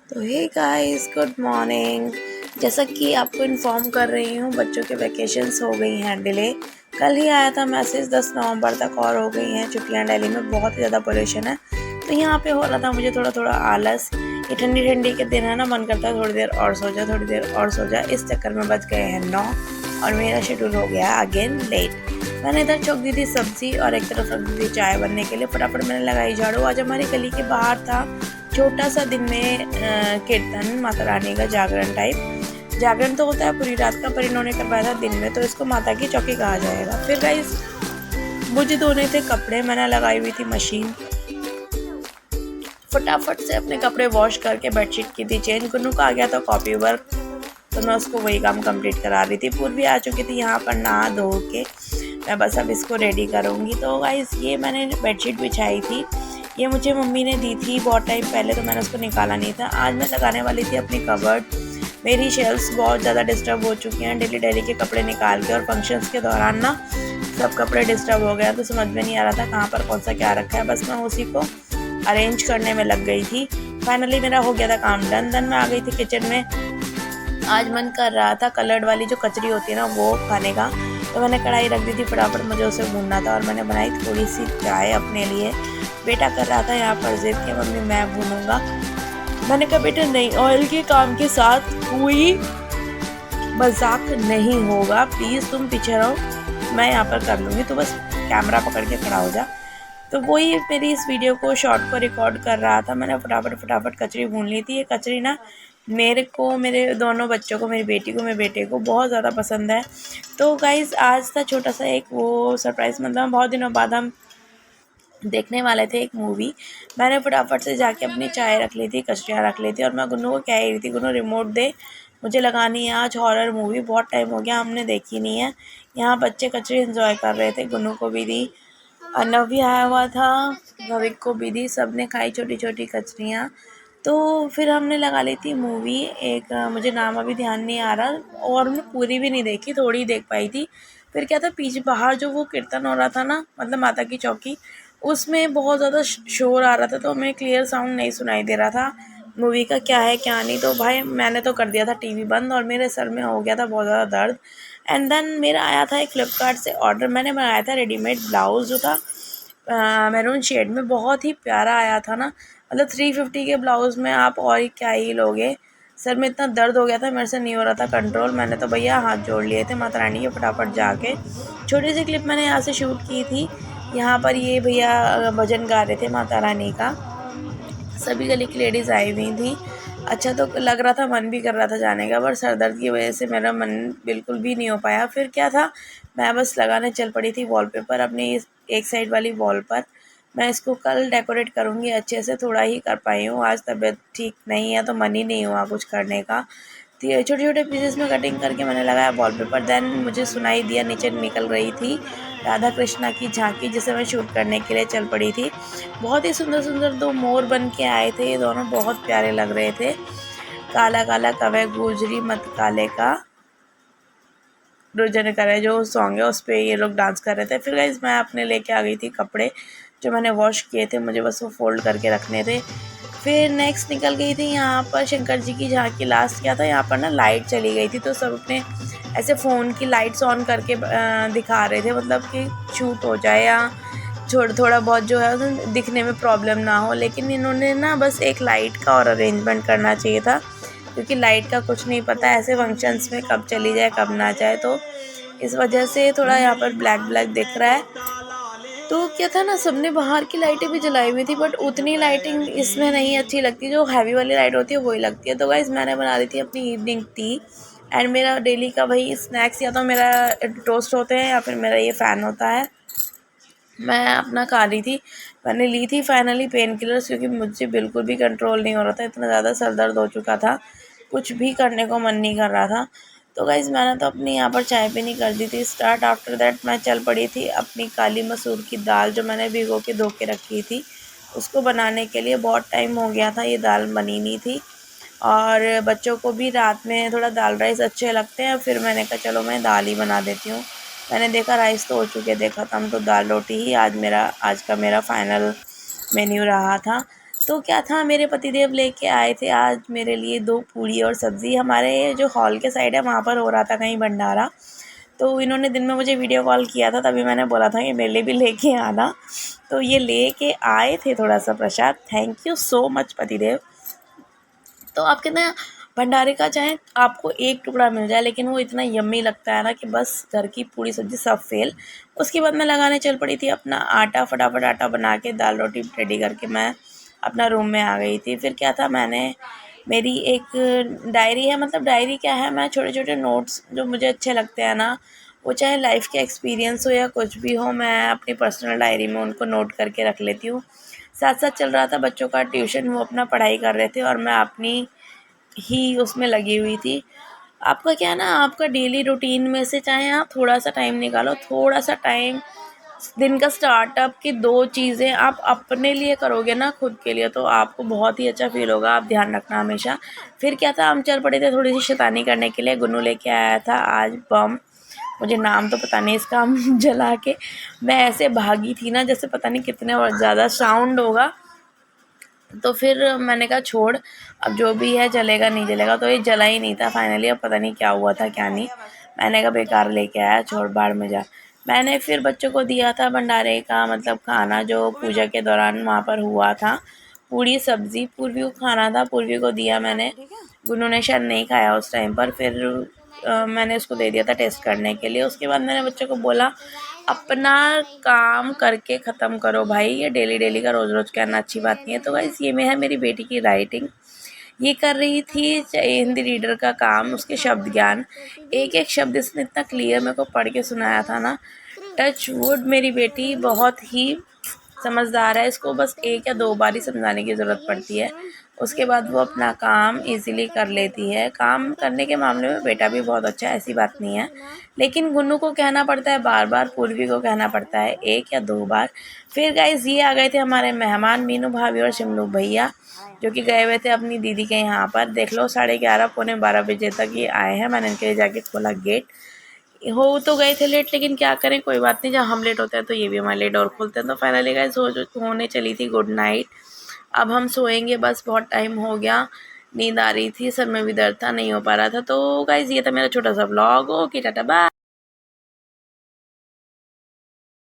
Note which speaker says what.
Speaker 1: तो hey guys, good morning. जैसा कि आपको इन्फॉर्म कर रही हूँ, बच्चों के वैकेशंस हो गई हैं डिले। कल ही आया था मैसेज 10 नवंबर तक और हो गई हैं छुट्टियाँ। दिल्ली में बहुत ही ज़्यादा पोल्यूशन है, तो यहाँ पे हो रहा था मुझे थोड़ा थोड़ा आलस। ये ठंडी ठंडी के दिन है ना, मन करता है थोड़ी देर और सो जा, थोड़ी देर और सो जा। इस चक्कर में बज गए हैं 9 और मेरा शेड्यूल हो गया अगेन लेट। मैंने इधर चौक दी थी सब्जी और एक तरफ रख दी थी चाय बनने के लिए। फटाफट मैंने लगाई झाड़ू। आज हमारी गली के बाहर था छोटा सा दिन में कीर्तन, माता रानी का जागरण टाइप। जागरण तो होता है पूरी रात का, पर इन्होंने करवाया था दिन में, तो इसको माता की चौकी कहा जाएगा। फिर गाइस मुझे धोने थे कपड़े, मैंने लगाई हुई थी मशीन। फटाफट से अपने कपड़े वॉश करके बेडशीट की थी चेंज। गुन्नू का आ गया था कॉपी वर्क, तो मैं उसको वही काम कंप्लीट करा रही थी। पूर्वी आ चुकी थी यहाँ पर नहा धो के। मैं बस अब इसको रेडी करूँगी। तो गाइस ये मैंने बेडशीट बिछाई थी, ये मुझे मम्मी ने दी थी बहुत टाइम पहले, तो मैंने उसको निकाला नहीं था। आज मैं लगाने वाली थी अपनी कबर्ड। मेरी शेल्फ्स बहुत ज़्यादा डिस्टर्ब हो चुकी हैं डेली के कपड़े निकाल के, और फंक्शंस के दौरान ना सब कपड़े डिस्टर्ब हो गया, तो समझ में नहीं आ रहा था कहाँ पर कौन सा क्या रखा है। बस मैं उसी को अरेंज करने में लग गई थी। फाइनली मेरा हो गया था काम डन। मैं आ गई थी किचन में। आज मन कर रहा था कलर्ड वाली जो कचरी होती है ना वो खाने का, तो मैंने कढ़ाई रख दी थी। फटाफट मुझे उसे भूनना था और मैंने बनाई थोड़ी सी चाय अपने लिए। बेटा कर रहा था यहाँ पर जिद कि मम्मी मैं भूनूंगा। मैंने कहा बेटा नहीं, ऑयल के काम के साथ कोई मजाक नहीं होगा, प्लीज़ तुम पीछे रहो, मैं यहाँ पर कर लूँगी, तो बस कैमरा पकड़ के खड़ा हो जा। तो वही मेरी इस वीडियो को शॉर्ट को रिकॉर्ड कर रहा था। मैंने फटाफट कचरी भून ली थी। ये कचरी ना मेरे को, मेरे दोनों बच्चों को, मेरी बेटी को, मेरे बेटे को बहुत ज़्यादा पसंद है। तो गाइज़ आज था छोटा सा एक वो सरप्राइज़, मतलब बहुत दिनों बाद हम देखने वाले थे एक मूवी। मैंने फटाफट से जाके अपनी चाय रख ली थी, कचरियाँ रख ली थी, और मैं गुन्नू को कह रही थी गुन्नू रिमोट दे, मुझे लगानी है आज हॉरर मूवी, बहुत टाइम हो गया हमने देखी नहीं है। यहाँ बच्चे कचरी एंजॉय कर रहे थे, गुन्नू को भी दी, अर्नव भी आया हुआ था, भविक को भी दी, सब ने खाई छोटी छोटी कचरियाँ। तो फिर हमने लगा ली थी मूवी एक, मुझे नाम अभी ध्यान नहीं आ रहा, और हमने पूरी भी नहीं देखी, थोड़ी ही देख पाई थी। फिर क्या था, पीछे बाहर जो वो कीर्तन हो रहा था ना, मतलब माता की चौकी, उसमें बहुत ज़्यादा शोर आ रहा था, तो हमें क्लियर साउंड नहीं सुनाई दे रहा था मूवी का क्या है क्या नहीं। तो भाई मैंने तो कर दिया था टीवी बंद, और मेरे सर में हो गया था बहुत ज़्यादा दर्द। एंड देन मेरा आया था एक फ्लिपकार्ट से ऑर्डर। मैंने बनाया था रेडीमेड ब्लाउज़ जो था मैरून शेड में, बहुत ही प्यारा आया था ना। मतलब 350 के ब्लाउज़ में आप और ही क्या ही लोगे। सर में इतना दर्द हो गया था, मेरे से नहीं हो रहा था कंट्रोल। मैंने तो भैया हाथ जोड़ लिए थे माता रानी के, फटाफट जाके छोटी सी क्लिप मैंने यहाँ से शूट की थी। यहाँ पर ये भैया भजन गा रहे थे माता रानी का, सभी गली की लेडीज़ आई हुई थी। अच्छा तो लग रहा था, मन भी कर रहा था जाने का, पर सर दर्द की वजह से मेरा मन बिल्कुल भी नहीं हो पाया। फिर क्या था, मैं बस लगाने चल पड़ी थी वॉलपेपर अपनी एक साइड वाली वॉल पर। मैं इसको कल डेकोरेट करूँगी अच्छे से, थोड़ा ही कर पाई हूँ, आज तबीयत ठीक नहीं है तो मन ही नहीं हुआ कुछ करने का। तो ये छोटे छोटे पीसेस में कटिंग करके मैंने लगाया वॉलपेपर। देन मुझे सुनाई दिया नीचे निकल रही थी राधा कृष्णा की झांकी, जिसे मैं शूट करने के लिए चल पड़ी थी। बहुत ही सुंदर सुंदर दो मोर बन के आए थे, ये दोनों बहुत प्यारे लग रहे थे। काला काला कवे गुजरी मत काले का रुझन करे जो सॉन्ग है, उस पर ये लोग डांस कर रहे थे। फिर गाइस मैं अपने लेके आ गई थी कपड़े जो मैंने वॉश किए थे, मुझे बस वो फोल्ड करके रखने थे। फिर नेक्स्ट निकल गई थी यहाँ पर शंकर जी की झांकी। लास्ट क्या था, यहाँ पर ना लाइट चली गई थी, तो सब अपने ऐसे फ़ोन की लाइट्स ऑन करके दिखा रहे थे, मतलब कि शूट हो जाए या थोड़ा बहुत जो है दिखने में प्रॉब्लम ना हो। लेकिन इन्होंने ना बस एक लाइट का और अरेंजमेंट करना चाहिए था, क्योंकि लाइट का कुछ नहीं पता ऐसे फंक्शंस में कब चली जाए कब ना जाए, तो इस वजह से थोड़ा यहाँ पर ब्लैक ब्लैक दिख रहा है। तो क्या था ना, सबने बाहर की लाइटें भी जलाई हुई थी, बट उतनी लाइटिंग इसमें नहीं अच्छी लगती, जो हैवी वाली लाइट होती है वही लगती है। तो गाइस मैंने बना दी थी अपनी इवनिंग टी। एंड मेरा डेली का वही स्नैक्स, या तो मेरा टोस्ट होते हैं या फिर मेरा ये फ़ैन होता है। मैं अपना खा रही थी, मैंने ली थी फाइनली पेन किलर्स, क्योंकि मुझे बिल्कुल भी कंट्रोल नहीं हो रहा था, इतना ज़्यादा सर दर्द हो चुका था, कुछ भी करने को मन नहीं कर रहा था। तो गाइज़ मैंने तो अपनी यहाँ पर चाय पीनी कर दी थी स्टार्ट। आफ्टर दैट मैं चल पड़ी थी अपनी काली मसूर की दाल, जो मैंने भिगो के धो के रखी थी, उसको बनाने के लिए। बहुत टाइम हो गया था ये दाल बनी नहीं थी, और बच्चों को भी रात में थोड़ा दाल राइस अच्छे लगते हैं, फिर मैंने कहा चलो मैं दाल ही बना देती हूँ। मैंने देखा राइस तो हो चुके, देखा था हम, तो दाल रोटी ही आज का मेरा फाइनल मेन्यू रहा था। तो क्या था, मेरे पतिदेव लेके आए थे आज मेरे लिए 2 पूड़ी और सब्ज़ी। हमारे जो हॉल के साइड है वहाँ पर हो रहा था कहीं भंडारा, तो इन्होंने दिन में मुझे वीडियो कॉल किया था, तभी मैंने बोला था कि मेरे लिए भी लेके आना। तो ये लेके आए थे थोड़ा सा प्रसाद। थैंक यू सो मच पतिदेव। तो आप कहते हैं भंडारे का चाहे आपको एक टुकड़ा मिल जाए, लेकिन वो इतना यम्मी लगता है ना कि बस घर की पूरी सब्ज़ी सब फेल। उसके बाद मैं लगाने चल पड़ी थी अपना आटा, फटाफट आटा बना के दाल रोटी रेडी करके मैं अपना रूम में आ गई थी। फिर क्या था, मैंने मेरी एक डायरी है, मतलब डायरी क्या है, मैं छोटे छोटे नोट्स जो मुझे अच्छे लगते हैं ना, वो चाहे लाइफ के एक्सपीरियंस हो या कुछ भी हो, मैं अपनी पर्सनल डायरी में उनको नोट करके रख लेती हूँ। साथ साथ चल रहा था बच्चों का ट्यूशन, वो अपना पढ़ाई कर रहे थे और मैं अपनी ही उसमें लगी हुई थी। आपका क्या है ना, आपका डेली रूटीन में से चाहे आप थोड़ा सा टाइम निकालो, थोड़ा सा टाइम दिन का स्टार्टअप की 2 चीज़ें आप अपने लिए करोगे ना, खुद के लिए, तो आपको बहुत ही अच्छा फील होगा। आप ध्यान रखना हमेशा। फिर क्या था, हम चल पड़े थे थोड़ी सी शैतानी करने के लिए। गुन्नू लेके आया था आज बम, मुझे नाम तो पता नहीं इसका, हम जला के मैं ऐसे भागी थी ना जैसे पता नहीं कितने और ज़्यादा साउंड होगा। तो फिर मैंने कहा छोड़, अब जो भी है जलेगा नहीं जलेगा, तो ये जला ही नहीं था फाइनली। अब पता नहीं क्या हुआ था क्या नहीं, मैंने कहा बेकार लेके आया, छोड़ बाहर में जा। मैंने फिर बच्चों को दिया था भंडारे का मतलब खाना जो पूजा के दौरान वहाँ पर हुआ था, पूड़ी सब्ज़ी। पूर्वी को खाना था, पूर्वी को दिया मैंने। गुन्नू ने शायद नहीं खाया उस टाइम पर, फिर मैंने उसको दे दिया था टेस्ट करने के लिए। उसके बाद मैंने बच्चों को बोला अपना काम करके ख़त्म करो भाई, ये डेली डेली का रोज़ रोज़ करना अच्छी बात नहीं है। तो गाइस ये में है मेरी बेटी की राइटिंग, ये कर रही थी हिंदी रीडर का काम, उसके शब्द ज्ञान, एक एक शब्द इसने इतना क्लियर मेरे को पढ़ के सुनाया था ना। टच वुड, मेरी बेटी बहुत ही समझदार है, इसको बस 1 या 2 बार ही समझाने की ज़रूरत पड़ती है, उसके बाद वो अपना काम इजीली कर लेती है। काम करने के मामले में बेटा भी बहुत अच्छा है, ऐसी बात नहीं है, लेकिन गुन्नू को कहना पड़ता है बार बार, पूर्वी को कहना पड़ता है 1 या 2 बार। फिर गाइस ये आ गए थे हमारे मेहमान, मीनू भाभी और शिमलू भैया, जो कि गए हुए थे अपनी दीदी के यहाँ पर। देख लो 11:30 पौने 12 बजे तक ये आए हैं। मैंने इनके लिए जाके खोला गेट। हो तो गए थे लेट, लेकिन क्या करें, कोई बात नहीं, जब हम लेट होते हैं तो ये भी हमारे लिए डोर खोलते हैं। तो फाइनली गाइस होने चली थी गुड नाइट। अब हम सोएंगे, बस बहुत टाइम हो गया, नींद आ रही थी, सर में भी दर्द था, नहीं हो पा रहा था। तो गाइस ये था मेरा छोटा सा व्लॉग। Okay tata bye.